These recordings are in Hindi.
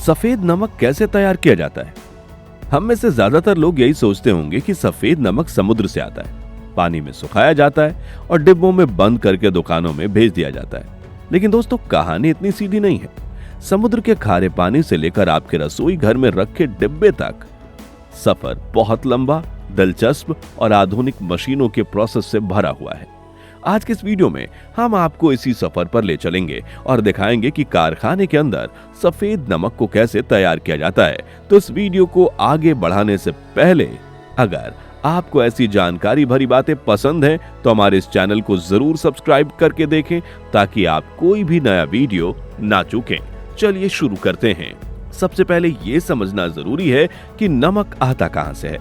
सफेद नमक कैसे तैयार किया जाता है? हम में से ज्यादातर लोग यही सोचते होंगे कि सफेद नमक समुद्र से आता है, पानी में सुखाया जाता है और डिब्बों में बंद करके दुकानों में भेज दिया जाता है। लेकिन दोस्तों, कहानी इतनी सीधी नहीं है। समुद्र के खारे पानी से लेकर आपके रसोई घर में रखे डिब्बे तक सफर बहुत लंबा, दिलचस्प और आधुनिक मशीनों के प्रोसेस से भरा हुआ है। आज के इस वीडियो में हम आपको इसी सफर पर ले चलेंगे और दिखाएंगे कि कारखाने के अंदर सफेद नमक को कैसे तैयार किया जाता है। तो इस वीडियो को आगे बढ़ाने से पहले अगर आपको ऐसी जानकारी भरी बातें पसंद हैं तो हमारे इस चैनल को जरूर सब्सक्राइब करके देखें ताकि आप कोई भी नया वीडियो ना चूकें। चलिए शुरू करते हैं। सबसे पहले ये समझना जरूरी है कि नमक आता कहां से है।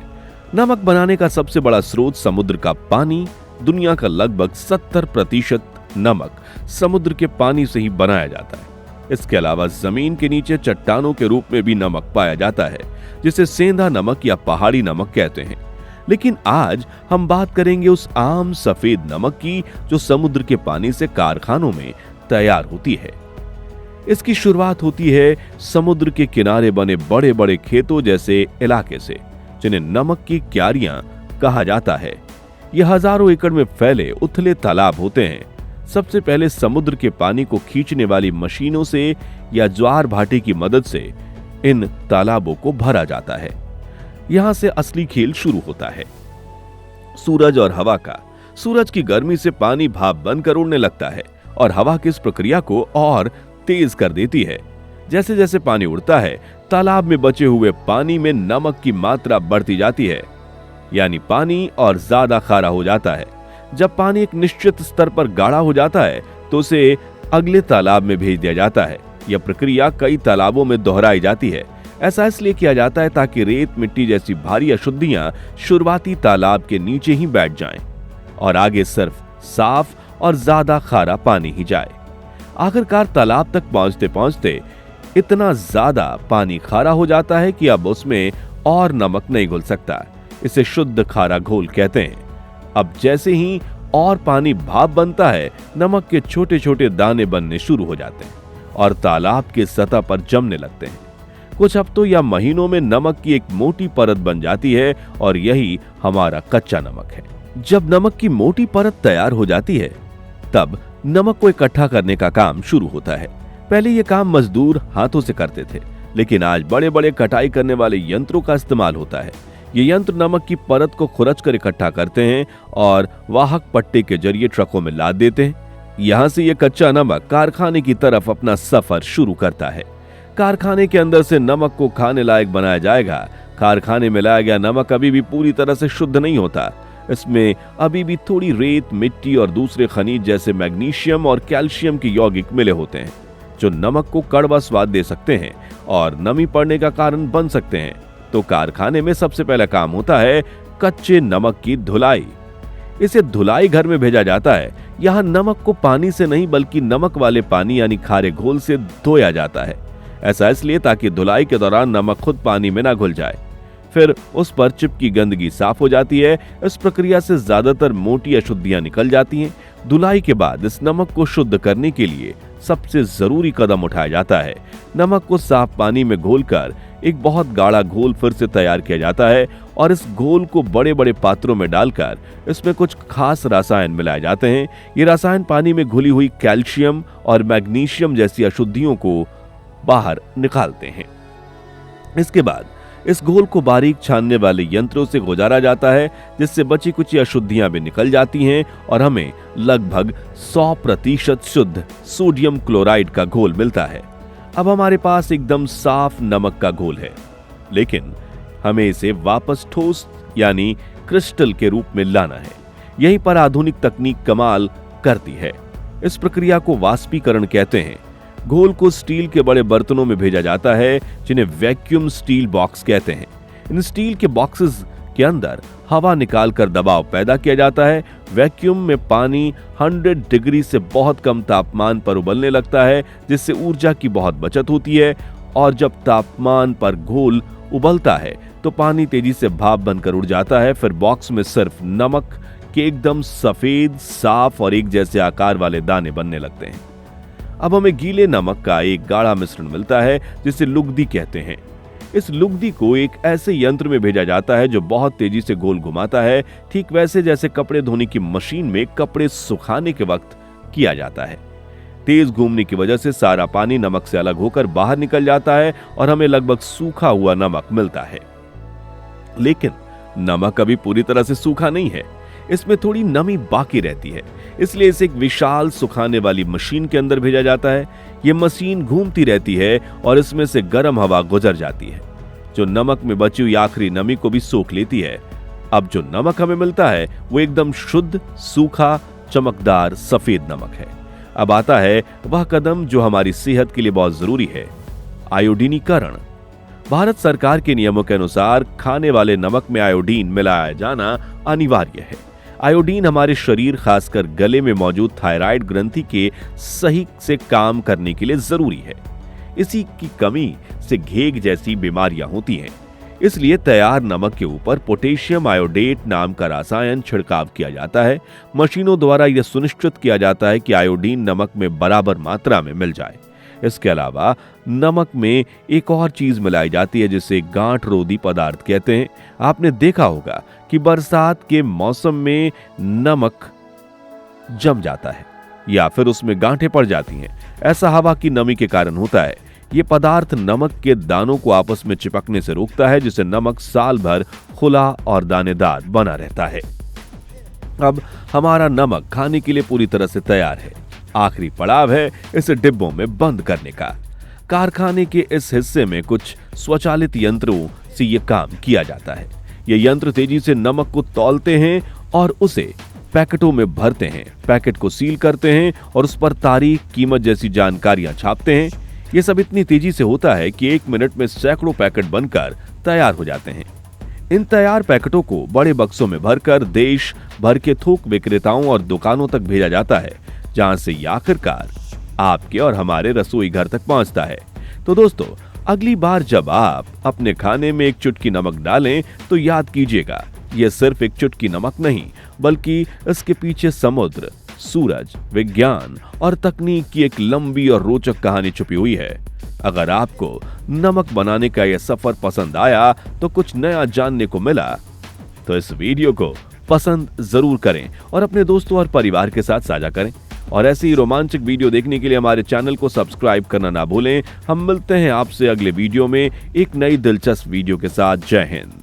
नमक बनाने का सबसे बड़ा स्रोत समुद्र का पानी। दुनिया का लगभग 70% नमक समुद्र के पानी से ही बनाया जाता है। इसके अलावा जमीन के नीचे चट्टानों के रूप में भी नमक पाया जाता है, जिसे सेंधा नमक या पहाड़ी नमक कहते हैं। लेकिन आज हम बात करेंगे उस आम सफेद नमक की जो समुद्र के पानी से कारखानों में तैयार होती है। इसकी शुरुआत होती है समुद्र के किनारे बने बड़े बड़े खेतों जैसे इलाके से, जिन्हें नमक की क्यारियां कहा जाता है। यह हजारों एकड़ में फैले उथले तालाब होते हैं। सबसे पहले समुद्र के पानी को खींचने वाली मशीनों से या ज्वार भाटे की मदद से इन तालाबों को भरा जाता है। यहां से असली खेल शुरू होता है सूरज और हवा का। सूरज की गर्मी से पानी भाप बनकर उड़ने लगता है और हवा की इस प्रक्रिया को और तेज कर देती है। जैसे जैसे पानी उड़ता है, तालाब में बचे हुए पानी में नमक की मात्रा बढ़ती जाती है, यानी पानी और ज्यादा खारा हो जाता है। जब पानी एक निश्चित स्तर पर गाढ़ा हो जाता है तो उसे अगले तालाब में भेज दिया जाता है। यह प्रक्रिया कई तालाबों में दोहराई जाती है। ऐसा इसलिए किया जाता है ताकि रेत, मिट्टी जैसी भारी अशुद्धियां शुरुआती तालाब के नीचे ही बैठ जाएं और आगे सिर्फ साफ और ज्यादा खारा पानी ही जाए। आखिरकार तालाब तक पहुंचते पहुंचते इतना ज्यादा पानी खारा हो जाता है कि अब उसमें और नमक नहीं घुल सकता। इसे शुद्ध खारा घोल कहते हैं। अब जैसे ही और पानी भाप बनता है, नमक के छोटे छोटे दाने बनने शुरू हो जाते हैं और तालाब की सतह पर जमने लगते हैं। कुछ हफ्तों या महीनों में नमक की एक मोटी परत बन जाती है और यही हमारा कच्चा नमक है। जब नमक की मोटी परत तैयार हो जाती है, तब नमक को इकट्ठा करने का काम शुरू होता है। पहले यह काम मजदूर हाथों से करते थे, लेकिन आज बड़े बड़े कटाई करने वाले यंत्रों का इस्तेमाल होता है। ये यंत्र नमक की परत को खुरच कर इकट्ठा करते हैं और वाहक पट्टे के जरिए ट्रकों में लाद देते हैं। यहां से ये कच्चा नमक कारखाने की तरफ अपना सफर शुरू करता है। कारखाने के अंदर से नमक को खाने लायक बनाया जाएगा। कारखाने में लाया गया नमक अभी भी पूरी तरह से शुद्ध नहीं होता। इसमें अभी भी थोड़ी रेत, मिट्टी और दूसरे खनिज जैसे मैग्नीशियम और कैल्शियम के यौगिक मिले होते हैं, जो नमक को कड़वा स्वाद दे सकते हैं और नमी पड़ने का कारण बन सकते हैं। तो कारखाने में सबसे पहला काम होता है कच्चे नमक की धुलाई। इसे धुलाई घर में भेजा जाता है। यहाँ नमक को पानी से नहीं बल्कि नमक वाले पानी यानी खारे घोल से धोया जाता है। ऐसा इसलिए ताकि धुलाई के दौरान नमक खुद पानी में ना घुल जाए। फिर उस पर चिपकी गंदगी साफ हो जाती है। इस प्रक्रिया से ज्यादातर मोटी अशुद्धियां निकल जाती हैं। धुलाई के बाद इस नमक को शुद्ध करने के लिए सबसे जरूरी कदम उठाया जाता है। नमक को साफ पानी में घोलकर एक बहुत गाढ़ा घोल फिर से तैयार किया जाता है और इस घोल को बड़े बड़े पात्रों में डालकर इसमें कुछ खास रसायन मिलाए जाते हैं। ये रसायन पानी में घुली हुई कैल्शियम और मैग्नीशियम जैसी अशुद्धियों को बाहर निकालते हैं। इसके बाद इस घोल को बारीक छानने वाले यंत्रों से गुजारा जाता है, जिससे बची कुछ अशुद्धियां भी निकल जाती हैं और हमें लगभग 100% शुद्ध सोडियम क्लोराइड का घोल मिलता है। अब हमारे पास एकदम साफ नमक का घोल है, लेकिन हमें इसे वापस ठोस यानी क्रिस्टल के रूप में लाना है। यहीं पर आधुनिक तकनीक कमाल करती है। इस प्रक्रिया को वाष्पीकरण कहते हैं। घोल को स्टील के बड़े बर्तनों में भेजा जाता है, जिन्हें वैक्यूम स्टील बॉक्स कहते हैं। इन स्टील के बॉक्सेस के अंदर हवा निकालकर दबाव पैदा किया जाता है। वैक्यूम में पानी 100 डिग्री से बहुत कम तापमान पर उबलने लगता है, जिससे ऊर्जा की बहुत बचत होती है। और जब तापमान पर घोल उबलता है तो पानी तेजी से भाप बनकर उड़ जाता है। फिर बॉक्स में सिर्फ नमक के एकदम सफेद, साफ और एक जैसे आकार वाले दाने बनने लगते हैं। अब हमें गीले नमक का एक गाढ़ा मिश्रण मिलता है जिसे लुगदी कहते हैं। इस लुगदी को एक ऐसे यंत्र में भेजा जाता है जो बहुत तेजी से गोल घुमाता है, ठीक वैसे जैसे कपड़े धोने की मशीन में कपड़े सुखाने के वक्त किया जाता है। तेज घूमने की वजह से सारा पानी नमक से अलग होकर बाहर निकल जाता है और हमें लगभग सूखा हुआ नमक मिलता है। लेकिन नमक अभी पूरी तरह से सूखा नहीं है, इसमें थोड़ी नमी बाकी रहती है, इसलिए इसे एक विशाल सुखाने वाली मशीन के अंदर भेजा जाता है। यह मशीन घूमती रहती है और इसमें से गर्म हवा गुजर जाती है जो नमक में बची हुई आखिरी नमी को भी सोख लेती है। अब जो नमक हमें मिलता है वो एकदम शुद्ध, सूखा, चमकदार सफेद नमक है। अब आता है वह कदम जो हमारी सेहत के लिए बहुत जरूरी है, आयोडीनीकरण। भारत सरकार के नियमों के अनुसार खाने वाले नमक में आयोडीन मिलाया जाना अनिवार्य है। आयोडीन हमारे शरीर, खासकर गले में मौजूद थायराइड ग्रंथि के सही से काम करने के लिए जरूरी है। इसी की कमी से घेग जैसी बीमारियां होती हैं। इसलिए तैयार नमक के ऊपर पोटेशियम आयोडेट नाम का रसायन छिड़काव किया जाता है। मशीनों द्वारा यह सुनिश्चित किया जाता है कि आयोडीन नमक में बराबर मात्रा में मिल जाए। इसके अलावा नमक में एक और चीज मिलाई जाती है जिसे गांठ रोधी पदार्थ कहते हैं। आपने देखा होगा कि बरसात के मौसम में नमक जम जाता है या फिर उसमें गांठें पड़ जाती हैं। ऐसा हवा की नमी के कारण होता है। ये पदार्थ नमक के दानों को आपस में चिपकने से रोकता है, जिससे नमक साल भर खुला और दानेदार बना रहता है। अब हमारा नमक खाने के लिए पूरी तरह से तैयार है। आखिरी पड़ाव है इसे डिब्बों में बंद करने का। कारखाने के इस हिस्से में कुछ स्वचालित यंत्रों से यह काम किया जाता है। ये यंत्र तेजी से नमक को तौलते हैं और उसे पैकेटों में भरते हैं, पैकेट को सील करते हैं और उस पर तारीख, कीमत जैसी जानकारियां छापते हैं। ये सब इतनी तेजी से होता है कि 1 मिनट में सैकड़ों पैकेट बनकर तैयार हो जाते हैं। इन तैयार पैकेटों को बड़े बक्सों में भरकर देश भर के थोक विक्रेताओं और दुकानों तक भेजा जाता है, जहां से ये आखिरकार आपके और हमारे रसोई घर तक पहुंचता है। तो दोस्तों, अगली बार जब आप अपने खाने में एक चुटकी नमक डालें तो याद कीजिएगा, यह सिर्फ एक चुटकी नमक नहीं, बल्कि इसके पीछे समुद्र, सूरज, विज्ञान और तकनीक की एक लंबी और रोचक कहानी छुपी हुई है। अगर आपको नमक बनाने का यह सफर पसंद आया, तो कुछ नया जानने को मिला, तो इस वीडियो को पसंद जरूर करें और अपने दोस्तों और परिवार के साथ साझा करें। और ऐसी ही रोमांचक वीडियो देखने के लिए हमारे चैनल को सब्सक्राइब करना ना भूलें। हम मिलते हैं आपसे अगले वीडियो में एक नई दिलचस्प वीडियो के साथ। जय हिंद।